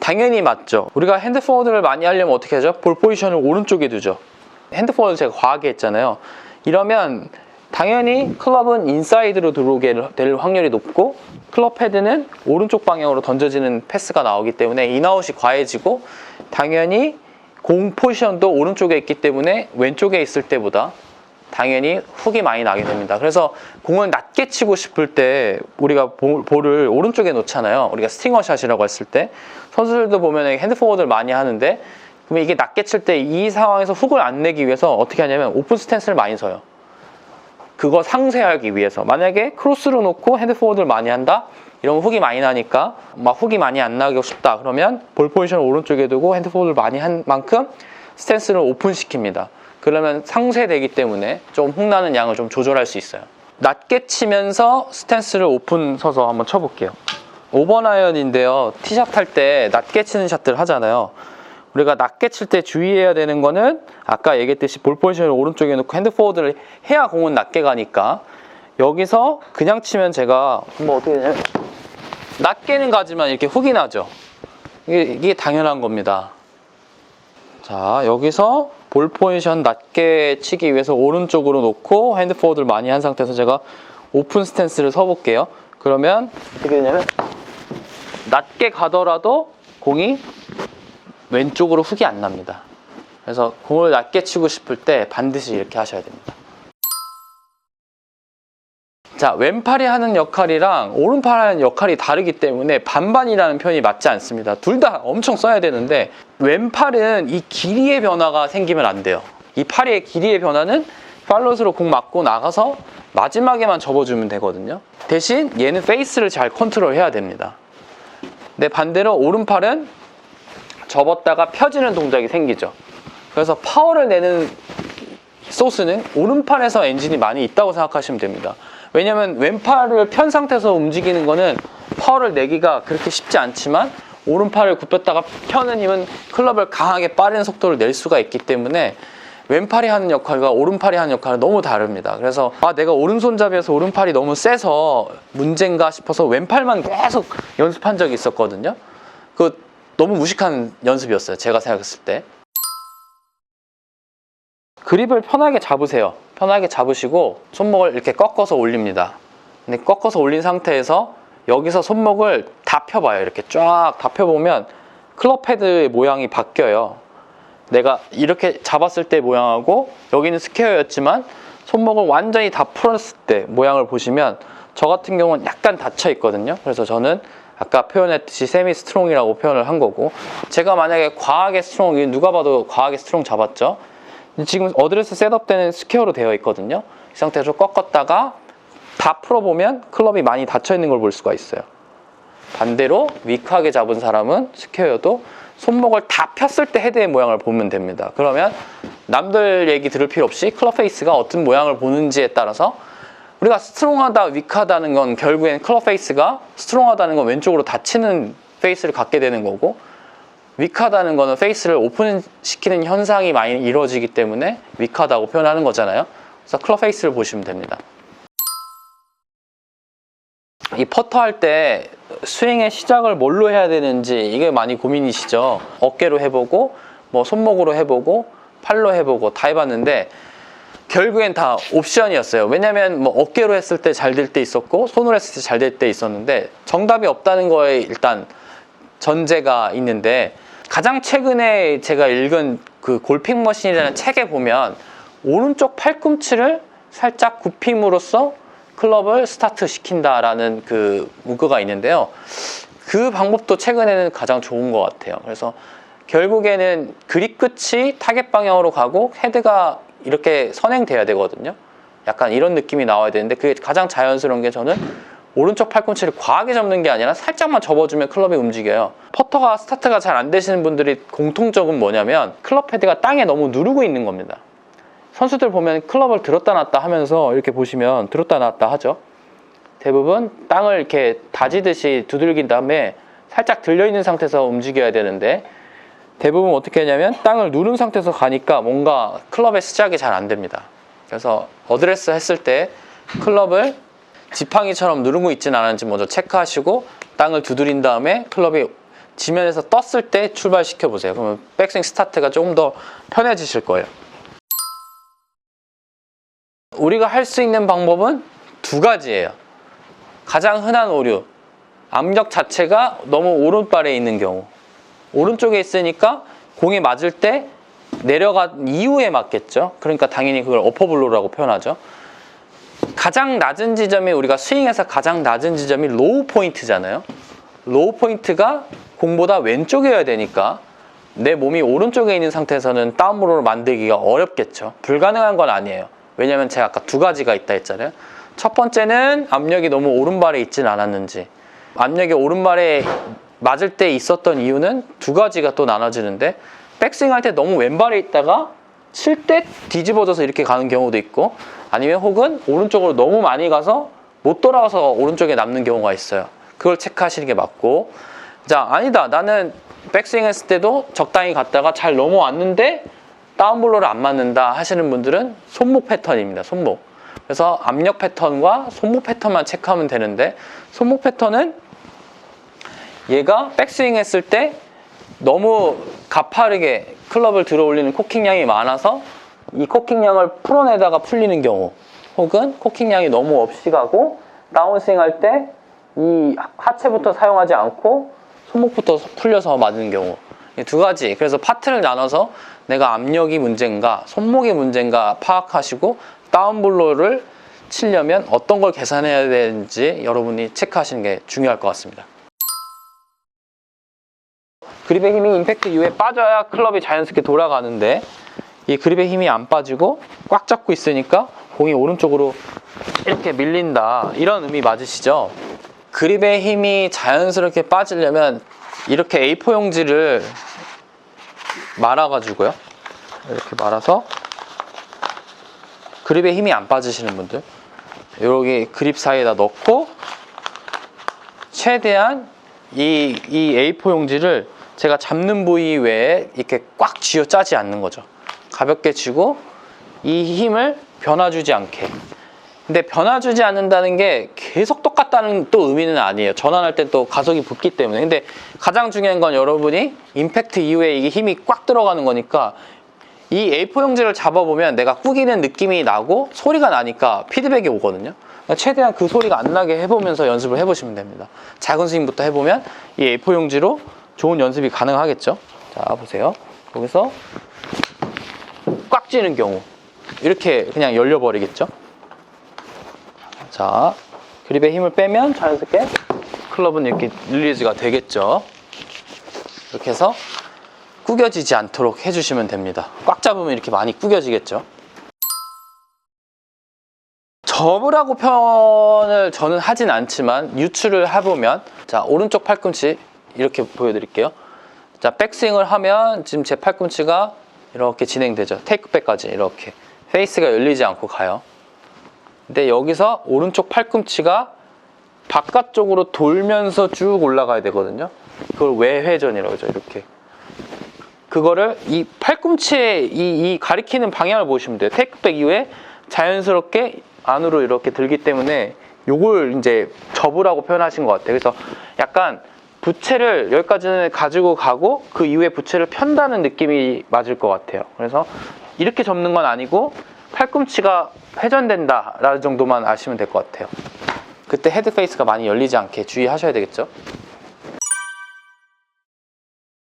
당연히 맞죠. 우리가 핸드 포워드를 많이 하려면 어떻게 하죠? 볼 포지션을 오른쪽에 두죠. 핸드 포워드 제가 과하게 했잖아요. 이러면 당연히 클럽은 인사이드로 들어오게 될 확률이 높고 클럽 헤드는 오른쪽 방향으로 던져지는 패스가 나오기 때문에 인아웃이 과해지고 당연히 공 포지션도 오른쪽에 있기 때문에 왼쪽에 있을 때보다 당연히 훅이 많이 나게 됩니다. 그래서 공을 낮게 치고 싶을 때 우리가 볼을 오른쪽에 놓잖아요. 우리가 스팅어샷이라고 했을 때 선수들도 보면 핸드 포워드를 많이 하는데 그러면 이게 낮게 칠 때 이 상황에서 훅을 안 내기 위해서 어떻게 하냐면 오픈 스탠스를 많이 서요. 그거 상쇄하기 위해서. 만약에 크로스로 놓고 핸드 포워드를 많이 한다? 이러면 훅이 많이 나니까 막 훅이 많이 안 나고 싶다 그러면 볼 포지션을 오른쪽에 두고 핸드 포워드를 많이 한 만큼 스탠스를 오픈시킵니다. 그러면 상쇄되기 때문에 좀 훅나는 양을 좀 조절할 수 있어요. 낮게 치면서 스탠스를 오픈 서서 한번 쳐볼게요. 5번 아이언인데요. 티샷 할 때 낮게 치는 샷들 하잖아요. 우리가 낮게 칠 때 주의해야 되는 거는 아까 얘기했듯이 볼 포지션을 오른쪽에 놓고 핸드 포워드를 해야 공은 낮게 가니까 여기서 그냥 치면 제가 뭐 어떻게 되냐면 낮게는 가지만 이렇게 훅이 나죠. 이게 당연한 겁니다. 자, 여기서 볼 포지션 낮게 치기 위해서 오른쪽으로 놓고 핸드 포워드를 많이 한 상태에서 제가 오픈 스탠스를 서볼게요. 그러면 어떻게 되냐면 낮게 가더라도 공이 왼쪽으로 훅이 안 납니다. 그래서 공을 낮게 치고 싶을 때 반드시 이렇게 하셔야 됩니다. 자, 왼팔이 하는 역할이랑 오른팔이 하는 역할이 다르기 때문에 반반이라는 표현이 맞지 않습니다. 둘 다 엄청 써야 되는데 왼팔은 이 길이의 변화가 생기면 안 돼요. 이 팔의 길이의 변화는 팔롯으로 공 맞고 나가서 마지막에만 접어주면 되거든요. 대신 얘는 페이스를 잘 컨트롤해야 됩니다. 근데 반대로 오른팔은 접었다가 펴지는 동작이 생기죠. 그래서 파워를 내는 소스는 오른팔에서 엔진이 많이 있다고 생각하시면 됩니다. 왜냐면 왼팔을 편 상태에서 움직이는 거는 파워를 내기가 그렇게 쉽지 않지만 오른팔을 굽혔다가 펴는 힘은 클럽을 강하게 빠른 속도를 낼 수가 있기 때문에 왼팔이 하는 역할과 오른팔이 하는 역할은 너무 다릅니다. 그래서 내가 오른손잡이여서 오른팔이 너무 세서 문제인가 싶어서 왼팔만 계속 연습한 적이 있었거든요. 그 너무 무식한 연습이었어요. 제가 생각했을 때. 그립을 편하게 잡으세요. 편하게 잡으시고 손목을 이렇게 꺾어서 올립니다. 근데 꺾어서 올린 상태에서 여기서 손목을 다 펴봐요. 이렇게 쫙 다 펴보면 클럽 헤드의 모양이 바뀌어요. 내가 이렇게 잡았을 때 모양하고 여기는 스퀘어였지만 손목을 완전히 다 풀었을 때 모양을 보시면 저 같은 경우는 약간 닫혀 있거든요. 그래서 저는 아까 표현했듯이 세미 스트롱이라고 표현을 한 거고, 제가 만약에 과하게 스트롱, 누가 봐도 과하게 스트롱 잡았죠. 지금 어드레스 셋업 때는 스퀘어로 되어 있거든요. 이 상태에서 꺾었다가 다 풀어보면 클럽이 많이 닫혀 있는 걸 볼 수가 있어요. 반대로 위크하게 잡은 사람은 스퀘어여도 손목을 다 폈을 때 헤드의 모양을 보면 됩니다. 그러면 남들 얘기 들을 필요 없이 클럽 페이스가 어떤 모양을 보는지에 따라서 우리가 스트롱하다, 위크하다는 건 결국엔 클럽 페이스가 스트롱하다는 건 왼쪽으로 닫히는 페이스를 갖게 되는 거고, 위크하다는 거는 페이스를 오픈시키는 현상이 많이 이루어지기 때문에 위크하다고 표현하는 거잖아요. 그래서 클럽 페이스를 보시면 됩니다. 이 퍼터 할 때 스윙의 시작을 뭘로 해야 되는지 이게 많이 고민이시죠. 어깨로 해보고 뭐 손목으로 해보고 팔로 해보고 다 해봤는데 결국엔 다 옵션이었어요. 왜냐면 뭐 어깨로 했을 때 잘 될 때 있었고 손으로 했을 때 잘 될 때 있었는데 정답이 없다는 거에 일단 전제가 있는데, 가장 최근에 제가 읽은 그 골핑머신이라는 책에 보면 오른쪽 팔꿈치를 살짝 굽힘으로써 클럽을 스타트 시킨다라는 그 문구가 있는데요. 그 방법도 최근에는 가장 좋은 것 같아요. 그래서 결국에는 그립 끝이 타겟 방향으로 가고 헤드가 이렇게 선행돼야 되거든요. 약간 이런 느낌이 나와야 되는데 그게 가장 자연스러운 게 저는 오른쪽 팔꿈치를 과하게 접는 게 아니라 살짝만 접어주면 클럽이 움직여요. 퍼터가 스타트가 잘 안 되시는 분들이 공통적은 뭐냐면 클럽 헤드가 땅에 너무 누르고 있는 겁니다. 선수들 보면 클럽을 들었다 놨다 하면서 이렇게 보시면 들었다 놨다 하죠. 대부분 땅을 이렇게 다지듯이 두들긴 다음에 살짝 들려있는 상태에서 움직여야 되는데 대부분 어떻게 하냐면 땅을 누른 상태에서 가니까 뭔가 클럽의 시작이 잘 안 됩니다. 그래서 어드레스 했을 때 클럽을 지팡이처럼 누르고 있지는 않은지 먼저 체크하시고 땅을 두드린 다음에 클럽이 지면에서 떴을 때 출발시켜 보세요. 그러면 백스윙 스타트가 조금 더 편해지실 거예요. 우리가 할 수 있는 방법은 두 가지예요. 가장 흔한 오류, 압력 자체가 너무 오른발에 있는 경우. 오른쪽에 있으니까 공이 맞을 때 내려간 이후에 맞겠죠. 그러니까 당연히 그걸 어퍼블로우라고 표현하죠. 가장 낮은 지점이 우리가 스윙에서 가장 낮은 지점이 로우 포인트잖아요. 로우 포인트가 공보다 왼쪽이어야 되니까 내 몸이 오른쪽에 있는 상태에서는 다운블로우를 만들기가 어렵겠죠. 불가능한 건 아니에요. 왜냐면 제가 아까 두 가지가 있다 했잖아요. 첫 번째는 압력이 너무 오른발에 있진 않았는지, 압력이 오른발에 맞을 때 있었던 이유는 두 가지가 또 나눠지는데 백스윙 할 때 너무 왼발에 있다가 칠 때 뒤집어져서 이렇게 가는 경우도 있고 아니면 혹은 오른쪽으로 너무 많이 가서 못 돌아와서 오른쪽에 남는 경우가 있어요. 그걸 체크하시는 게 맞고, 자, 아니다, 나는 백스윙 했을 때도 적당히 갔다가 잘 넘어왔는데 다운블로우를 안 맞는다 하시는 분들은 손목 패턴입니다. 손목. 그래서 압력 패턴과 손목 패턴만 체크하면 되는데, 손목 패턴은 얘가 백스윙 했을 때 너무 가파르게 클럽을 들어 올리는 코킹량이 많아서 이 코킹량을 풀어내다가 풀리는 경우, 혹은 코킹량이 너무 없이 가고 다운스윙 할 때 이 하체부터 사용하지 않고 손목부터 풀려서 맞는 경우, 이 두 가지. 그래서 파트를 나눠서 내가 압력이 문제인가 손목이 문제인가 파악하시고 다운블로우를 치려면 어떤 걸 계산해야 되는지 여러분이 체크하시는 게 중요할 것 같습니다. 그립의 힘이 임팩트 이후에 빠져야 클럽이 자연스럽게 돌아가는데 이 그립의 힘이 안 빠지고 꽉 잡고 있으니까 공이 오른쪽으로 이렇게 밀린다, 이런 의미 맞으시죠? 그립의 힘이 자연스럽게 빠지려면 이렇게 A4 용지를 말아가지고요, 이렇게 말아서 그립의 힘이 안 빠지시는 분들 여기 그립 사이에다 넣고 최대한 이 A4 용지를 제가 잡는 부위 외에 이렇게 꽉 쥐어 짜지 않는 거죠. 가볍게 쥐고 이 힘을 변화 주지 않게. 근데 변화 주지 않는다는 게 계속 똑같다는 또 의미는 아니에요. 전환할 때 또 가속이 붙기 때문에. 근데 가장 중요한 건 여러분이 임팩트 이후에 이게 힘이 꽉 들어가는 거니까 이 A4 용지를 잡아보면 내가 꾸기는 느낌이 나고 소리가 나니까 피드백이 오거든요. 그러니까 최대한 그 소리가 안 나게 해보면서 연습을 해보시면 됩니다. 작은 스윙부터 해보면 이 A4 용지로 좋은 연습이 가능하겠죠. 자, 보세요. 여기서 꽉 쥐는 경우 이렇게 그냥 열려버리겠죠. 자, 그립의 힘을 빼면 자연스럽게 클럽은 이렇게 릴리즈가 되겠죠. 이렇게 해서 구겨지지 않도록 해주시면 됩니다. 꽉 잡으면 이렇게 많이 구겨지겠죠. 접으라고 표현을 저는 하진 않지만 유추를 해보면, 자, 오른쪽 팔꿈치 이렇게 보여드릴게요. 자, 백스윙을 하면 지금 제 팔꿈치가 이렇게 진행되죠. 테이크백까지 이렇게 페이스가 열리지 않고 가요. 근데 여기서 오른쪽 팔꿈치가 바깥쪽으로 돌면서 쭉 올라가야 되거든요. 그걸 외회전이라고 하죠. 이렇게. 그거를 이 팔꿈치의 이 가리키는 방향을 보시면 돼요. 테이크백 이후에 자연스럽게 안으로 이렇게 들기 때문에 요걸 이제 접으라고 표현하신 것 같아요. 그래서 약간 부채를 여기까지는 가지고 가고 그 이후에 부채를 편다는 느낌이 맞을 것 같아요. 그래서 이렇게 접는 건 아니고 팔꿈치가 회전된다 라는 정도만 아시면 될 것 같아요. 그때 헤드 페이스가 많이 열리지 않게 주의하셔야 되겠죠.